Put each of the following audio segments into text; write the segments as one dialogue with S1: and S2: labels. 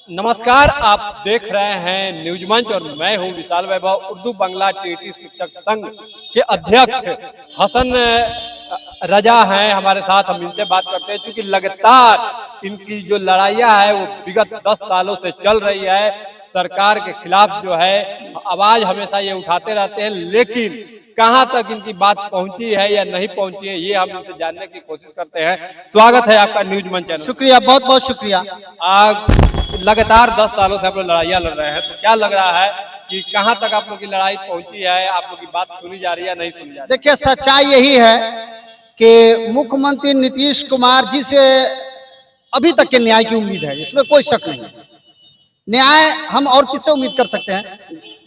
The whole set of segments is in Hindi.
S1: नमस्कार, आप देख रहे हैं न्यूज मंच और मैं हूं विशाल वैभव। उर्दू बांग्ला टीटी शिक्षक संघ के अध्यक्ष हसन रजा हैं हमारे साथ। हम इनसे बात करते हैं क्योंकि लगातार इनकी जो लड़ाइयाँ है वो विगत 10 सालों से चल रही है। सरकार के खिलाफ जो है आवाज हमेशा ये उठाते रहते हैं, लेकिन कहां तक इनकी बात पहुंची है या नहीं पहुंची है ये हम इनसे जानने की कोशिश करते हैं। स्वागत है आपका न्यूज मंच चैनल।
S2: शुक्रिया, बहुत बहुत शुक्रिया।
S1: लगातार 10 सालों से आप लोग लड़ाइयाँ लड़ रहे हैं, तो क्या लग रहा है कि कहां तक आप लोग की लड़ाई पहुंची है? आप लोग की बात सुनी जा रही है, नहीं सुनी जा रही?
S2: देखिए, सच्चाई यही है कि मुख्यमंत्री नीतीश कुमार जी से अभी तक के न्याय की उम्मीद है, इसमें कोई शक नहीं। न्याय हम और किससे उम्मीद कर सकते हैं?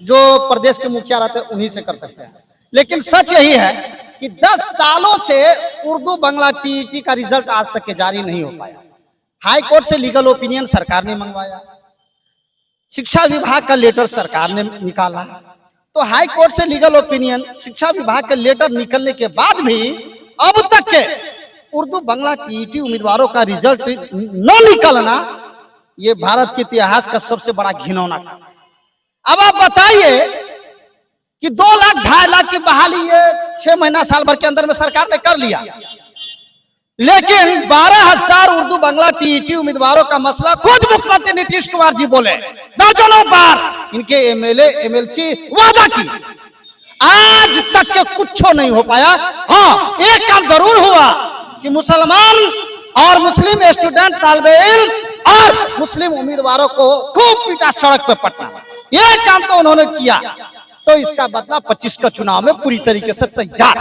S2: जो प्रदेश के मुखिया रहते हैं उन्हीं से कर सकते हैं। लेकिन सच यही है कि 10 सालों से उर्दू बांग्ला टीईटी का रिजल्ट आज तक के जारी नहीं हो पाया। हाई कोर्ट से लीगल ओपिनियन सरकार ने मंगवाया, शिक्षा विभाग का लेटर सरकार ने निकाला, तो हाई कोर्ट से लीगल ओपिनियन, शिक्षा विभाग का लेटर निकलने के बाद भी अब तक के उर्दू बांग्ला टीईटी उम्मीदवारों का रिजल्ट न निकलना ये भारत के इतिहास का सबसे बड़ा घिनौना काम। अब आप बताइए कि 2 लाख 2.5 लाख की बहाली ये 6 महीना साल भर के अंदर में सरकार ने कर लिया, लेकिन 12,000 उर्दू बांग्ला टीईटी उम्मीदवारों का मसला खुद मुख्यमंत्री नीतीश कुमार जी बोले, दर्जनों बार इनके एमएलए एमएलसी वादा की, आज तक के कुछ नहीं हो पाया। हाँ, एक काम जरूर हुआ कि मुसलमान और मुस्लिम स्टूडेंट तालिबे इल्म और मुस्लिम उम्मीदवारों को खूब पीटा, सड़क पे पटना, ये काम तो उन्होंने किया। तो इसका बदला 25 का चुनाव में पूरी तरीके से तैयार।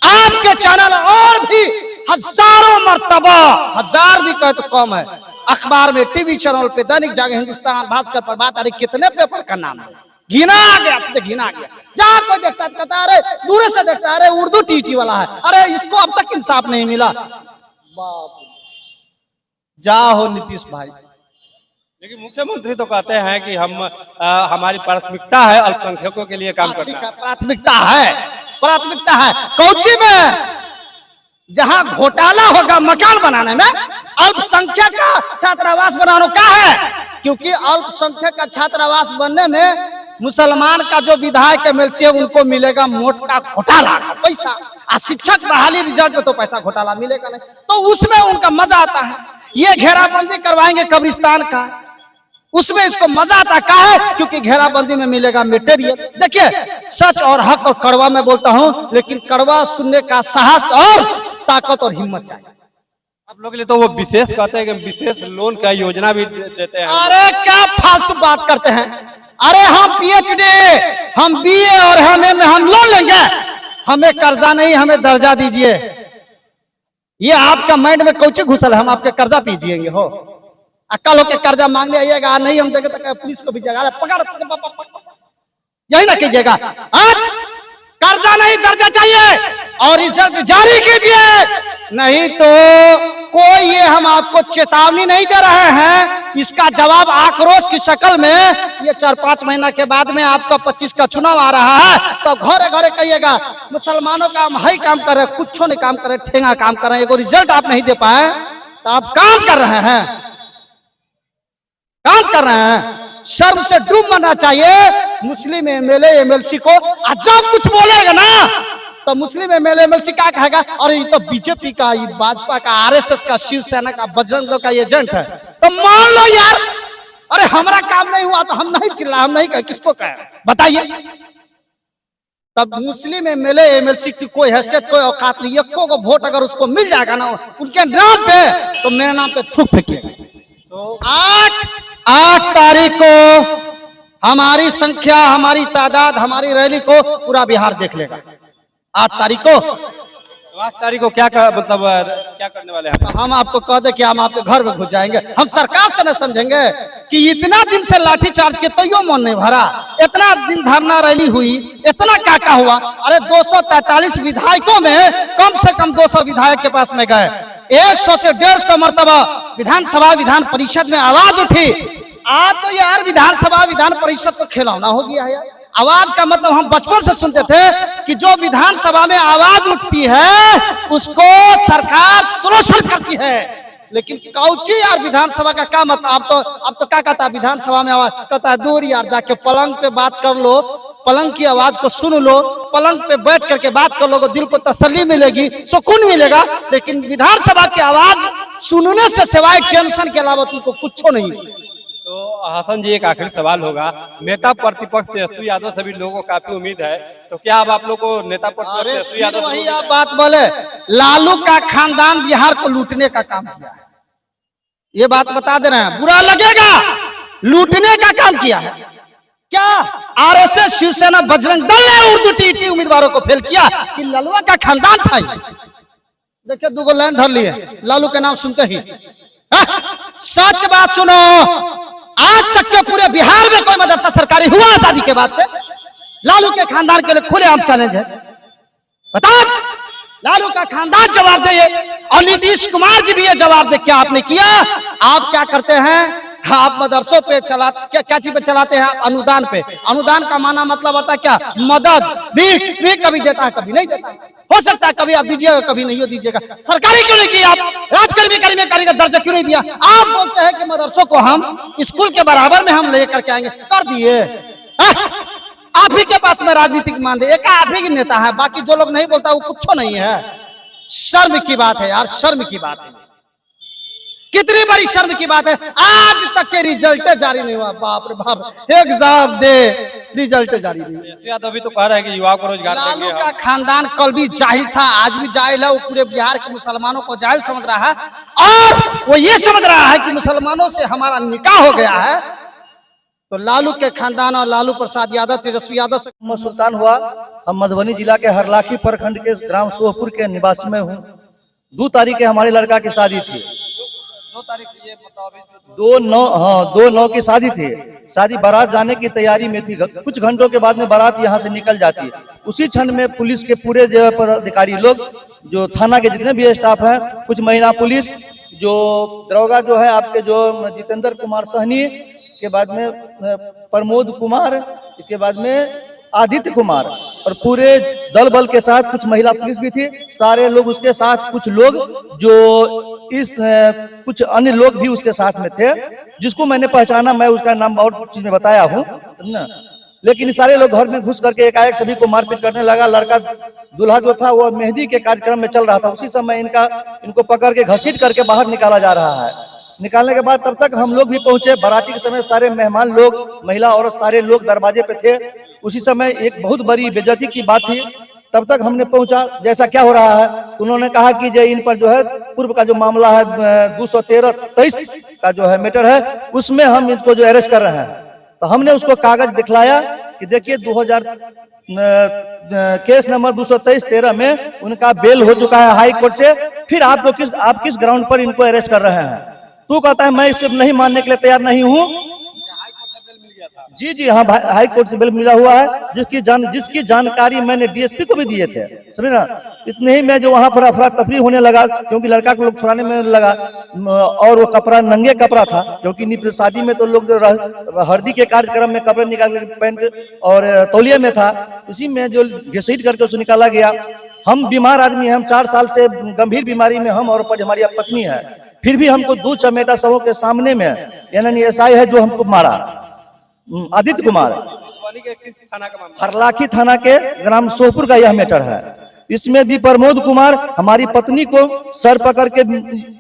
S2: आपके चैनल और भी हजारों मर्तबा, हजार भी कहे तो कम है, अखबार में, टीवी चैनल पे, दैनिक जागरण, हिंदुस्तान, भास्कर पर बात आ रही, कितने पेपर का नाम है, घिना आ गया, सीधे घिना आ गया। जहां कोई देखता है कहता अरे दूर से देखता अरे उर्दू टीटी वाला है, अरे इसको अब तक इंसाफ नहीं मिला। बाप जा हो नीतीश भाई।
S1: लेकिन मुख्यमंत्री तो कहते हैं कि हमारी प्राथमिकता है अल्पसंख्यकों के लिए काम करना।
S2: प्राथमिकता है, प्राथमिकता है कोची में, जहां घोटाला होगा मकान बनाने में, अल्पसंख्यक का छात्रावास बनाना का है, क्योंकि अल्पसंख्यक का छात्रावास बनने में मुसलमान का जो विधायक एमएलसी है उनको मिलेगा मोटा घोटाला का पैसा, और शिक्षक बहाली रिजल्ट में तो पैसा घोटाला मिलेगा नहीं, तो उसमें उनका मजा आता है। ये घेराबंदी करवाएंगे कब्रिस्तान का, उसमें इसको मजा आता का है, क्योंकि घेराबंदी में मिलेगा मटेरियल। देखिए, सच और हक और कड़वा मैं बोलता हूं, लेकिन कड़वा सुनने का साहस और ताकत और हिम्मत चाहिए।
S1: आप लोग के लिए तो वो विशेष कहते हैं कि विशेष लोन का योजना भी देते हैं।
S2: अरे क्या फालतू बात करते हैं? अरे हम पीएचडी, हम बीए और हम लोन लेंगे, हमें कर्जा नहीं, हमें दर्जा दीजिए। ये आपका माइंड में कौची घुसल है, हम आपके कर्जा पीजिएंगे हो? अक्ल होके कर्जा मांगने आइएगा, नहीं हम देंगे तो पुलिस को भी जगह पकड़, यही ना कीजिएगा। कर्जा नहीं, दर्जा चाहिए और रिजल्ट जारी कीजिए, नहीं तो कोई, ये हम आपको चेतावनी नहीं दे रहे हैं, इसका जवाब आक्रोश की शक्ल में ये 4-5 महीना के बाद में आपका 25 का चुनाव आ रहा है, तो घरे घरे कहिएगा मुसलमानों का हम हाई काम कर रहे हैं, कुछ नहीं काम कर रहे, ठेंगा काम कर रहे हैं, रिजल्ट आप नहीं दे पाए तो आप काम कर रहे हैं, काम कर रहे हैं। शर्म से डूब मरना चाहिए मुस्लिम एमएलए एमएलसी को। जब कुछ बोलेगा ना तो मुस्लिम एमएलए एमएलसी क्या कहेगा, और ये तो बीजेपी का, ये भाजपा का, आरएसएस का, शिवसेना का, बजरंग दल का एजेंट है, तो मान लो यार, अरे हमारा काम नहीं हुआ तो हम नहीं चिल्ला, हम नहीं कहे, किसको कहे बताइए? तब मुस्लिम एमएलए एमएलसी की कोई हैसियत, कोई औकात नहीं। एको को वोट अगर उसको मिल जाएगा ना उनके नाम पे, तो मेरे नाम पे थूक फेंकिएगा। तो 8 तारीख को हमारी संख्या, हमारी तादाद, हमारी रैली को पूरा बिहार देख लेगा। 8 तारीख को,
S1: 8 तारीख को क्या मतलब क्या करने वाले हैं?
S2: हम आपको कह दे कि हम आपके घर में घुस जाएंगे। हम सरकार से न समझेंगे कि इतना दिन से लाठीचार्ज के तो मन नहीं भरा, इतना दिन धरना रैली हुई, इतना क्या हुआ? अरे 243 विधायकों में कम से कम 200 विधायक के पास में गए, 100 से 150 मरतबा विधानसभा विधान परिषद में आवाज उठी। आज तो यार विधानसभा विधान परिषद तो खिलौना हो गया है यार। आवाज का मतलब हम बचपन से सुनते थे कि जो विधानसभा में आवाज उठती है उसको सरकार सुरक्षित करती है, लेकिन कौची यार विधानसभा का क्या मतलब? अब तो क्या कहता है विधानसभा में आवाज कहता है दूर यार, जाके पलंग पे बात कर लो, पलंग की आवाज को सुन लो, पलंग पे बैठ करके बात कर लो, दिल को तसल्ली मिलेगी, सुकून मिलेगा। लेकिन विधानसभा की आवाज सुनने से सिवाय टेंशन के अलावा तुमको कुछ नहीं।
S1: तो हसन जी, एक आखिरी सवाल होगा, नेता प्रतिपक्ष तेजस्वी यादव से भी लोगों को काफी उम्मीद है, तो क्या अब आप लोग को नेता प्रतिपक्ष तेजस्वी यादव
S2: वही आप बात बोले, लालू का खानदान बिहार को लूटने का काम किया है, ये बात बता दे रहे हैं, बुरा लगेगा, लूटने का काम किया है। क्या आरएसएस, शिवसेना, बजरंग दल ने उर्दू टीटी उम्मीदवारों को फेल किया कि ललुआ का खानदान था? देखिए दूगो लाइन धर लिए लालू के नाम सुनते ही। सच बात सुनो, आज तक के पूरे बिहार में कोई मदरसा सरकारी हुआ आजादी के बाद से? लालू के खानदान के लिए खुलेआम चैलेंज है, बता लालू का खानदान जवाब दे, और नीतीश कुमार जी भी ये जवाब दे क्या आपने किया? आप क्या करते हैं? आप मदरसों पे क्या चीज पे चलाते हैं? अनुदान पे। अनुदान का माना मतलब होता है क्या? मदद भी कभी देता है, कभी नहीं देता। हो सकता है कभी आप दीजिएगा, कभी नहीं दीजिएगा। सरकारी क्यों नहीं किया? आप राजकर्मी का दर्जा क्यों नहीं दिया? आप बोलते हैं कि मदरसों को हम स्कूल के बराबर में हम लेकर के आएंगे, कर दिए। आप ही के पास में राजनीतिक मान दे, एक आप ही नेता है, बाकी जो लोग नहीं बोलता वो कुछ नहीं है। शर्म की बात है यार, शर्म की बात है, कितनी बड़ी शर्म की बात है। आज तक के रिजल्ट जारी नहीं हुआ, बाप रे बाप, एग्जाम दे रिजल्ट जारी नहीं हुआ।
S1: यादव भी तो कह रहे हैं कि युवाओं को रोजगार देंगे।
S2: लालू का खानदान कल भी जाहिल था, आज भी जाहिल है, वो पूरे बिहार के मुसलमानों को जाहिल समझ रहा है, और वो ये समझ रहा है कि मुसलमानों से हमारा निकाह हो गया है। तो लालू के खानदान और लालू प्रसाद यादव, तेजस्वी यादव से
S3: मोहम्मद सुल्तान हुआ। हम मधुबनी जिला के हरलाखी प्रखंड के ग्राम सोहपुर के निवासी में हूँ। 2 तारीख के हमारे लड़का की शादी थी।
S1: 2 तारीख ये बताओ,
S3: 2/9 की शादी थी। शादी बारात जाने की तैयारी में थी, कुछ घंटों के बाद में बारात यहाँ से निकल जाती है। उसी क्षण में पुलिस के पूरे जो पदाधिकारी लोग, जो थाना के जितने भी स्टाफ हैं, कुछ महिला पुलिस, जो दरोगा जो है आपके जो जितेंद्र कुमार सहनी, के बाद में प्रमोद कुमार, इसके बाद में आदित्य कुमार, और पूरे दल बल के साथ कुछ महिला पुलिस भी थी, सारे लोग उसके साथ, कुछ लोग जो कुछ अन्य लोग भी उसके साथ में थे, जिसको मैंने पहचाना, मैं उसका नाम और चीज में बताया हूँ ना। लेकिन सारे लोग घर में घुस करके एकाएक सभी को मारपीट करने लगा। लड़का दूल्हा जो था वो मेहंदी के कार्यक्रम में चल रहा था, उसी समय इनको पकड़ के घसीट करके बाहर निकाला जा रहा है। निकालने के बाद तब तक हम लोग भी पहुंचे। बाराती के समय सारे मेहमान लोग, महिला औरत सारे लोग दरवाजे पे थे। उसी समय एक बहुत बड़ी बेइज्जती की बात थी। तब तक हमने पहुंचा, जैसा क्या हो रहा है, उन्होंने कहा कि जो इन पर जो है पूर्व का जो मामला है 213-23 का जो है मैटर है, उसमें हम इनको जो अरेस्ट कर रहे हैं। तो हमने उसको कागज दिखलाया कि देखिए 2000 केस नंबर 223-13 में उनका बेल हो चुका है हाई कोर्ट से, फिर आप किस ग्राउंड पर इनको अरेस्ट कर रहे हैं? तू कहता है मैं इसे नहीं मानने के लिए तैयार नहीं हूँ। जी हाँ, हाई कोर्ट से बिल मिला हुआ है, जिसकी जानकारी मैंने डीएसपी को भी दिए थे, समझे ना। इतने ही में जो वहां पर अफरा तफरी होने लगा, क्योंकि लड़का को लोग छुड़ाने में लगा, और वो कपड़ा नंगे कपड़ा था, क्योंकि शादी में तो लोग हल्दी के कार्यक्रम में कपड़े निकाल के पैंट और तौलिया में था, उसी में जो घसीट करके उसे निकाला गया। हम बीमार आदमी हैं, हम 4 साल से गंभीर बीमारी में हम और हमारी पत्नी है, फिर भी हमको 2 चमेटा सबों के सामने में यानी एसआई है जो हमको मारा, आदित्य कुमार,
S1: किस थाना का मामला?
S3: हरलाखी थाना के ग्राम सोहपुर का यह मैटर है। इसमें भी प्रमोद कुमार हमारी पत्नी को सर पकड़ के,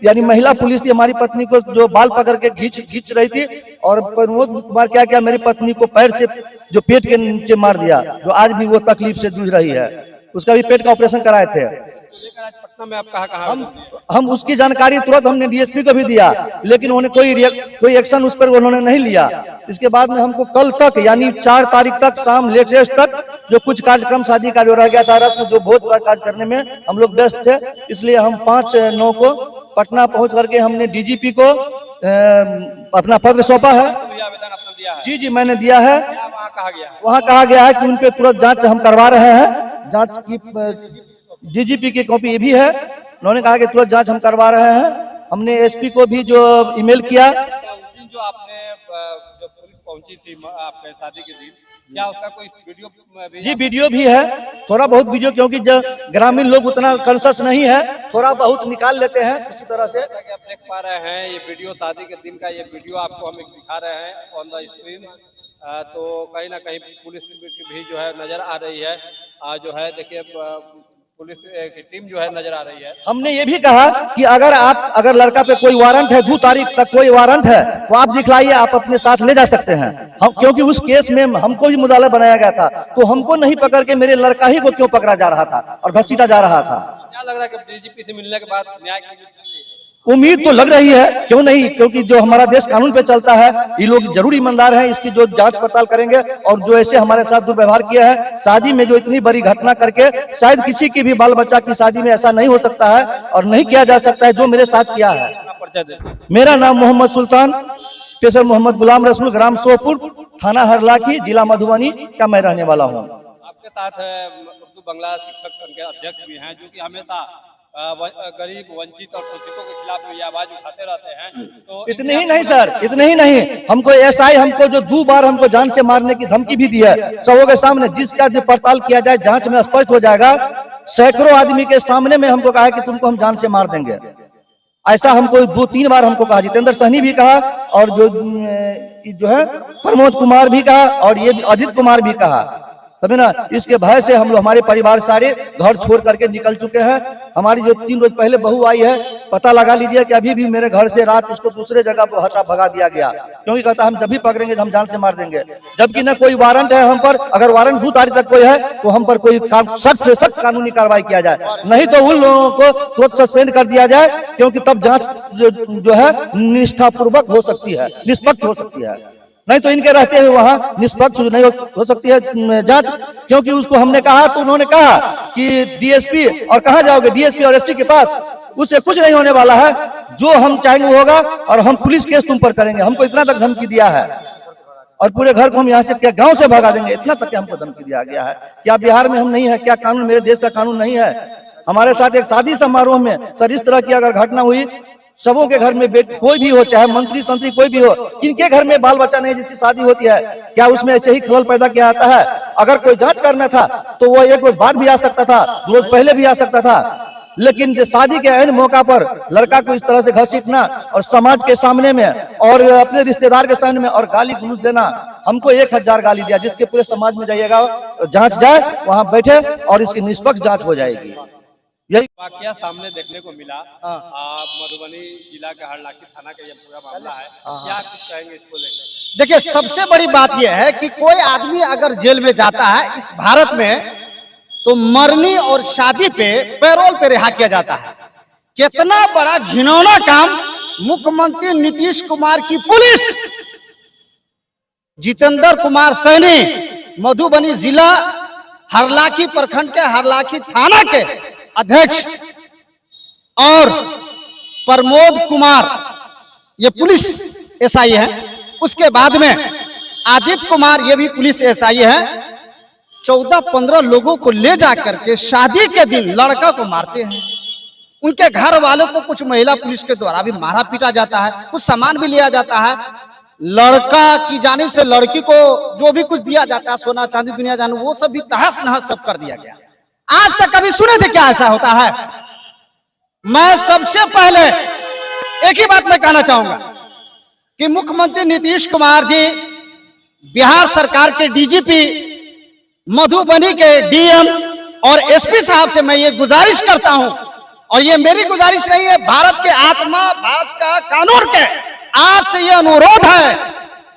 S3: यानी महिला पुलिस थी, हमारी पत्नी को जो बाल पकड़ के खींच रही थी, और प्रमोद कुमार क्या किया, मेरी पत्नी को पैर से जो पेट के नीचे मार दिया, जो आज भी वो तकलीफ से जूझ रही है। उसका भी पेट का ऑपरेशन कराए थे।
S1: पटना में आप कहाँ
S3: हम उसकी जानकारी तुरंत हमने डीएसपी को भी दिया, लेकिन उन्होंने कोई एक्शन उस पर उन्होंने नहीं लिया। इसके बाद में हमको कल तक यानी 4 तारीख तक शाम लेटेस्ट तक जो कुछ कार्यक्रम शादी का जो रह गया था, रस्म जो भोज कार्य करने में हम लोग व्यस्त थे, इसलिए हम 5/9 को पटना पहुंच करके हमने डीजीपी को अपना पत्र सौंपा है। जी मैंने दिया है। वहाँ कहा गया है कि उन पे तुरंत जांच हम करवा रहे हैं। जांच की डीजीपी की कॉपी ये भी है, उन्होंने कहा कि तुरंत जांच हम करवा रहे हैं। हमने एसपी को भी जो ईमेल किया।
S1: जो आपने जो पुलिस पहुंची थी आपके शादी के दिन, क्या उसका कोई वीडियो भी
S3: जी वीडियो भी है, थोड़ा बहुत वीडियो, क्योंकि जो ग्रामीण लोग उतना कॉन्शियस नहीं है, थोड़ा बहुत निकाल लेते हैं इसी तरह से।
S1: जैसा कि आप देख पा रहे हैं ये वीडियो, शादी के दिन का ये वीडियो आपको हम एक दिखा रहे हैं ऑन द स्क्रीन। तो कहीं ना कहीं पुलिस भी जो है नजर आ रही है, जो है देखिए पुलिस की टीम जो है नजर आ रही है।
S3: हमने ये भी कहा कि अगर लड़का पे कोई वारंट है, 2 तारीख तक कोई वारंट है, तो आप दिखलाइए, आप अपने साथ ले जा सकते हैं। हम क्योंकि उस केस में हमको भी मुद्दाला बनाया गया था, तो हमको नहीं पकड़ के मेरे लड़का ही को क्यों पकड़ा जा रहा था और घसीटा जा रहा था।
S1: क्या लग रहा है कि डीजीपी से मिलने के बाद न्याय की
S3: उम्मीद तो लग रही है, क्यों नहीं, क्योंकि जो हमारा देश कानून पे चलता है, ये लोग जरूर ईमानदार हैं, इसकी जो जांच पड़ताल करेंगे। और जो ऐसे हमारे साथ दुर्व्यवहार किया है, शादी में जो इतनी बड़ी घटना करके, शायद किसी की भी बाल बच्चा की शादी में ऐसा नहीं हो सकता है और नहीं किया जा सकता है जो मेरे साथ किया है।
S1: परिचय देते?
S3: मेरा नाम मोहम्मद सुल्तान, पेशर मोहम्मद गुलाम रसूल, ग्राम सोपुर, थाना हरलाखी, जिला मधुबनी का मैं रहने वाला हूँ।
S1: आपके साथ उर्दू बांग्ला शिक्षक संघ के अध्यक्ष भी हैं, जो कि हमेशा गरीब, वंचित और शोषितों के खिलाफ ये आवाज उठाते रहते हैं। तो
S3: इतने ही नहीं सर, इतने ही नहीं, हमको एसआई हमको जो 2 बार हमको जान से मारने की धमकी भी दी है सबों के सामने, जिसका जो पड़ताल किया जाए जांच में स्पष्ट हो जाएगा। सैकड़ों आदमी के सामने में हमको कहा कि तुमको हम जान से मार देंगे, ऐसा हमको 2-3 बार हमको कहा। जितेंद्र सहनी भी कहा और जो है प्रमोद कुमार भी कहा और ये अजित कुमार भी कहा, तभी ना इसके भय से हम लोग, हमारे परिवार सारे घर छोड़ करके निकल चुके हैं। हमारी जो 3 रोज पहले बहू आई है, पता लगा लीजिए कि अभी भी मेरे घर से रात उसको दूसरे जगह पर भगा दिया गया, क्योंकि कहता हम जब भी पकड़ेंगे तो हम जान से मार देंगे, जबकि न कोई वारंट है हम पर। अगर वारंट 2 तारीख तक कोई है तो हम पर कोई सख्त से सख्त कानूनी कार्रवाई किया जाए, नहीं तो उन लोगों को तुरंत सस्पेंड कर दिया जाए, क्योंकि तब जांच जो है निष्ठापूर्वक हो सकती है, निष्पक्ष हो सकती है। नहीं तो इनके रहते हुए वहां निष्पक्ष नहीं हो सकती है जांच। क्योंकि उसको हमने कहा तो उन्होंने कहा कि डीएसपी, और कहां जाओगे, डीएसपी और एसपी के पास, उससे कुछ नहीं होने वाला है, जो हम चाहेंगे होगा और हम पुलिस केस तुम पर करेंगे। हमको इतना तक धमकी दिया है और पूरे घर को हम यहाँ से क्या गांव से भगा देंगे, इतना तक हमको धमकी दिया गया है। क्या बिहार में हम नहीं है? क्या कानून मेरे देश का कानून नहीं है? हमारे साथ एक शादी समारोह में सर इस तरह की अगर घटना हुई, सबों के घर में कोई भी हो, चाहे मंत्री संतरी कोई भी हो, किनके घर में बाल बच्चा नहीं जिसकी शादी होती है, क्या उसमें ऐसे ही खलल पैदा किया जाता है? अगर कोई जांच करना था तो वो एक रोज बाद भी आ सकता था, 2 रोज पहले भी आ सकता था, लेकिन जो शादी के ऐन मौका पर लड़का को इस तरह से घसीटना और समाज के सामने में और अपने रिश्तेदार के सामने में और गाली गलौज देना, हमको 1000 गाली दिया, जिसके पूरे समाज में जाइएगा, जांच जाए, वहां बैठे और इसकी निष्पक्ष जांच हो जाएगी। यही
S1: वाकया सामने देखने को मिला। मधुबनी जिला के हरलाखी थाना का ये पूरा मामला है, क्या कुछ कहेंगे इसको लेकर?
S2: देखिए, सबसे बड़ी बात यह है कि कोई आदमी अगर जेल में जाता है इस भारत में, तो मरनी और शादी पे पैरोल पे रिहा किया जाता है। कितना बड़ा घिनौना काम मुख्यमंत्री नीतीश कुमार की पुलिस, जितेंद्र कुमार सैनी, मधुबनी जिला हरलाखी प्रखंड के हरलाखी थाना के अध्यक्ष, और प्रमोद कुमार ये पुलिस एसआई है, उसके बाद में आदित्य कुमार ये भी पुलिस एसआई है, 14-15 लोगों को ले जाकर के शादी के दिन लड़का को मारते हैं। उनके घर वालों को कुछ महिला पुलिस के द्वारा भी मारा पीटा जाता है, कुछ सामान भी लिया जाता है। लड़का की जानिब से लड़की को जो भी कुछ दिया जाता है, सोना चांदी दुनिया जान, वो सब भी तहस नहस सब कर दिया गया। आज तक कभी सुने थे क्या ऐसा होता है? मैं सबसे पहले एक ही बात मैं कहना चाहूंगा कि मुख्यमंत्री नीतीश कुमार जी, बिहार सरकार के डीजीपी, मधुबनी के डीएम और एसपी साहब से मैं ये गुजारिश करता हूं, और ये मेरी गुजारिश नहीं है, भारत के आत्मा, भारत का कानून के आपसे ये अनुरोध है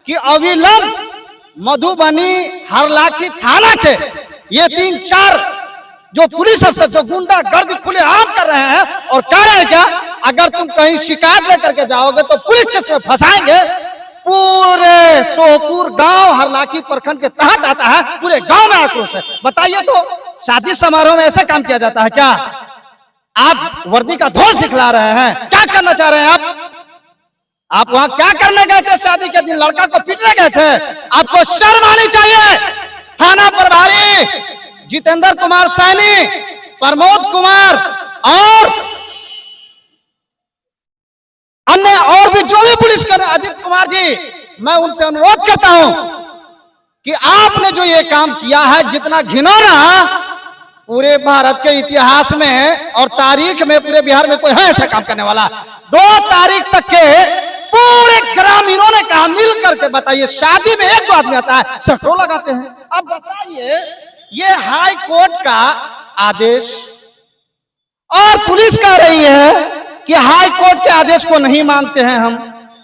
S2: कि अविलंब मधुबनी हरलाखी थाना के ये 3-4 जो पुलिस अफसर जो गुंडागर्दी खुलेआम कर रहे हैं, और कह रहे हैं क्या, अगर तुम कहीं शिकायत लेकर के जाओगे तो पुलिस केस में फंसाएंगे। पूरे सोपुर गांव हरलाखी प्रखंड के तहत आता है, पूरे गांव में आक्रोश है। बताइए तो, शादी समारोह में ऐसे काम किया जाता है क्या? आप वर्दी का ध्वज दिखला रहे हैं, क्या करना चाह रहे हैं आप वहां क्या करने गए थे? शादी के दिन लड़का को पीटने गए थे? आपको शर्म आनी चाहिए। थाना प्रभारी जितेंद्र कुमार सैनी, प्रमोद कुमार और अन्य और भी जो भी पुलिस कर, आदित्य कुमार जी, मैं उनसे अनुरोध करता हूं कि आपने जो ये काम किया है, जितना घिनौना पूरे भारत के इतिहास में और तारीख में पूरे बिहार में कोई है ऐसा काम करने वाला। 2 तारीख तक के पूरे ग्रामीणों ने कहा मिल करके, बताइए शादी में एक आदमी आता है, सैकड़ों लगाते हैं। अब बताइए, ये हाई कोर्ट का आदेश और पुलिस कह रही है कि हाई कोर्ट के आदेश को नहीं मानते हैं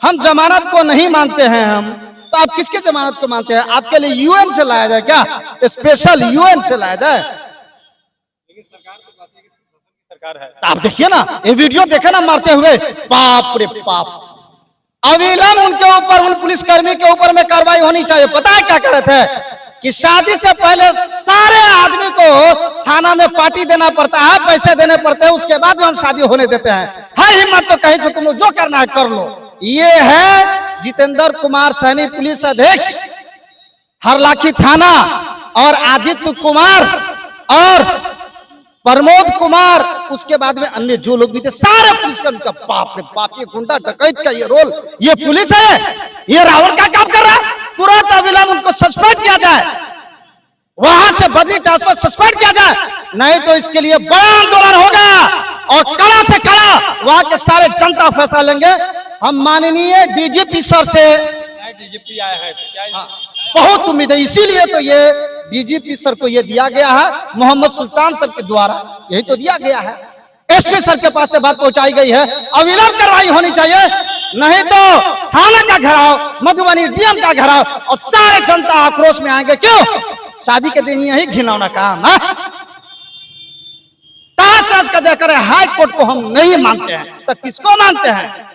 S2: हम जमानत को नहीं मानते हैं हम। तो आप किसके जमानत को मानते हैं? आपके लिए यूएन से लाया जाए क्या? स्पेशल यूएन से लाया जाए?
S1: सरकार है।
S2: आप देखिए ना, ये वीडियो देखे ना मारते हुए, बाप रे बाप। अविलंब उनके ऊपर, उन पुलिसकर्मी के ऊपर में कार्रवाई होनी चाहिए। पता है क्या कर रहे थे कि शादी से पहले सारे आदमी को थाना में पार्टी देना पड़ता है, पैसे देने पड़ते हैं, उसके बाद हम शादी होने देते हैं। है हिम्मत तो कहीं से तुम लोग जो करना है कर लो। ये है जितेंद्र कुमार सैनी, पुलिस अधीक्षक हरलाखी थाना, और आदित्य कुमार और प्रमोद कुमार, उसके बाद में अन्य जो लोग भी थे, सारे पुलिसकर्मी का बाप रे बाप, ये गुंडा डकैत का ये रोल, ये पुलिस है, ये रावण का काम कर रहा है। तुरंत अविलंब उनको सस्पेंड किया जाए, वहां से बदली ट्रांसफर सस्पेंड किया जाए, नहीं तो इसके लिए बड़ा आंदोलन होगा और कड़ा से कड़ा वहां के सारे जनता फैसला लेंगे। हम माननीय डीजीपी सर से,
S1: डीजीपी आए हैं क्या?
S2: बहुत उम्मीद है, इसीलिए तो ये डीजीपी सर को ये दिया गया है, मोहम्मद सुल्तान सर के द्वारा यही तो दिया गया है। एसपी सर के पास से बात पहुंचाई गई है, अविलंब कार्रवाई होनी चाहिए, नहीं तो थाना का घेराव, मधुबनी डीएम का घेराव और सारे जनता आक्रोश में आएंगे। क्यों? शादी के दिन यही घिनौना काम है। ताश का देकर हाई कोर्ट को हम नहीं मानते हैं, तो किसको मानते हैं?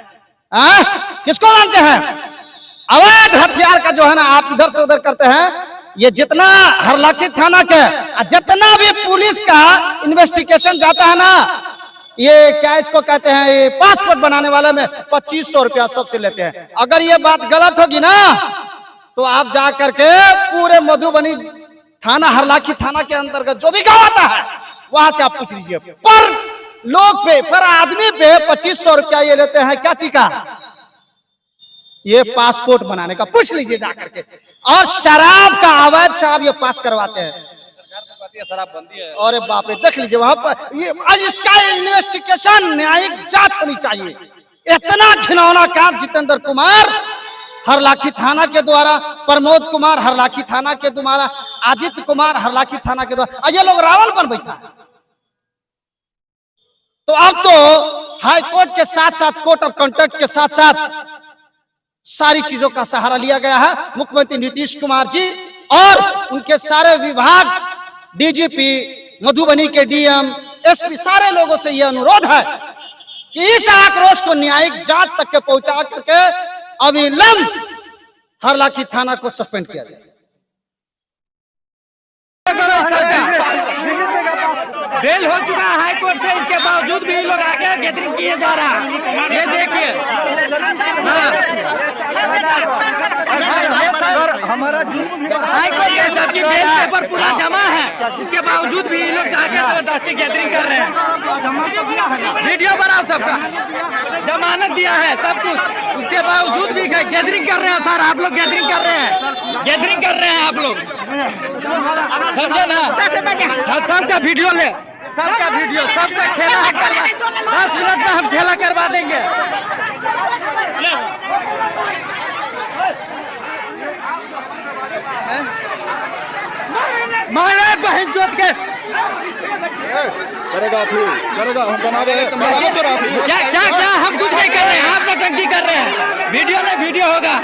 S2: किसको मानते हैं? अवैध हथियार का जो है ना, आप इधर से उधर करते हैं। ये जितना हरलाखी थाना के, जितना भी पुलिस का इन्वेस्टिगेशन जाता है ना, ये क्या इसको कहते हैं, ये पासपोर्ट बनाने वाले में 2500 रुपया सबसे लेते हैं। अगर ये बात गलत होगी ना, तो आप जा करके पूरे मधुबनी थाना, हरलाखी थाना के अंतर्गत जो भी गांव आता है, वहां से आप पूछ लीजिए। पर लोग पे, पर आदमी पे 2500 रुपया ये लेते हैं। क्या चीज का? ये पासपोर्ट बनाने का, पूछ लीजिए जाकर के। और शराब का, अवैध शराब ये पास करवाते हैं।
S1: शराब बंदी है।
S2: अरे बाप रे, देख लीजिए वहां पर, ये आज इसका इन्वेस्टिगेशन, न्यायिक जांच होनी चाहिए। इतना घिनौना काम जितेंद्र कुमार हरलाखी थाना के द्वारा, प्रमोद कुमार हरलाखी थाना के द्वारा, आदित्य कुमार हरलाखी थाना के द्वारा, ये लोग रावण बन बैठा है। तो अब तो हाई कोर्ट के साथ साथ, कोर्ट ऑफ कंडक्ट के साथ साथ सारी चीजों का सहारा लिया गया है। मुख्यमंत्री नीतीश कुमार जी और उनके सारे विभाग, डीजीपी, मधुबनी के डीएम, एसपी, सारे लोगों से यह अनुरोध है कि इस आक्रोश को न्यायिक जांच तक के पहुंचा करके अविलंब हरलाखी थाना को सस्पेंड किया जाए।
S4: बेल हो चुका है हाई कोर्ट से, इसके बावजूद भी लोग आके गैदरिंग किए जा रहा है। ये देखिए, हमारा हाई कोर्ट के सबकी बेल पेपर पूरा जमा है, इसके बावजूद भी लोग आके जबरदस्ती गैदरिंग कर रहे हैं। वीडियो बनाओ सबका, जमानत दिया है सब कुछ, उसके बावजूद भी गैदरिंग कर रहे हैं। सर आप लोग गैदरिंग कर रहे हैं, गैदरिंग कर रहे हैं आप लोग, समझे ना? सबका वीडियो ले, सबका वीडियो, सबका खेला 10 मिनट में हम खेला करवा देंगे। मारे बहन चोट के
S5: करेगा हम बना रहे हैं।
S4: क्या क्या क्या हम कुछ नहीं कर रहे हैं, आप नौटंकी कर रहे हैं। वीडियो में वीडियो होगा।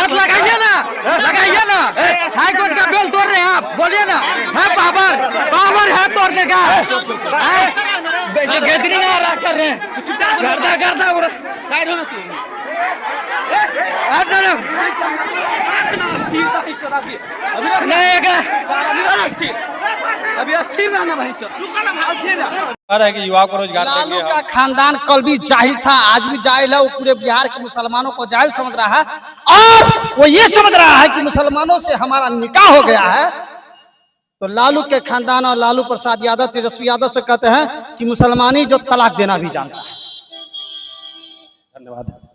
S4: लगाइए ना, लगाइए ना। हाई कोर्ट का बेल तोड़ रहे हैं आप, बोलिए ना। है पावर, पावर है तोड़ने का। गैदरिंग कर रहे हैं, गर्दा गर्दा हो रहा। अभी अस्थिर रहना भाई,
S1: है कि युवा को रोजगार
S2: लालू
S1: देंगे।
S2: का खानदान कल भी जाहिल था, आज भी जाहिल है। वो पूरे बिहार के मुसलमानों को जाहिल समझ रहा है और वो ये समझ रहा है कि मुसलमानों से हमारा निकाह हो गया है। तो लालू के खानदान और लालू प्रसाद यादव, तेजस्वी यादव से कहते हैं कि मुसलमानी जो तलाक देना भी जानता है।
S1: धन्यवाद।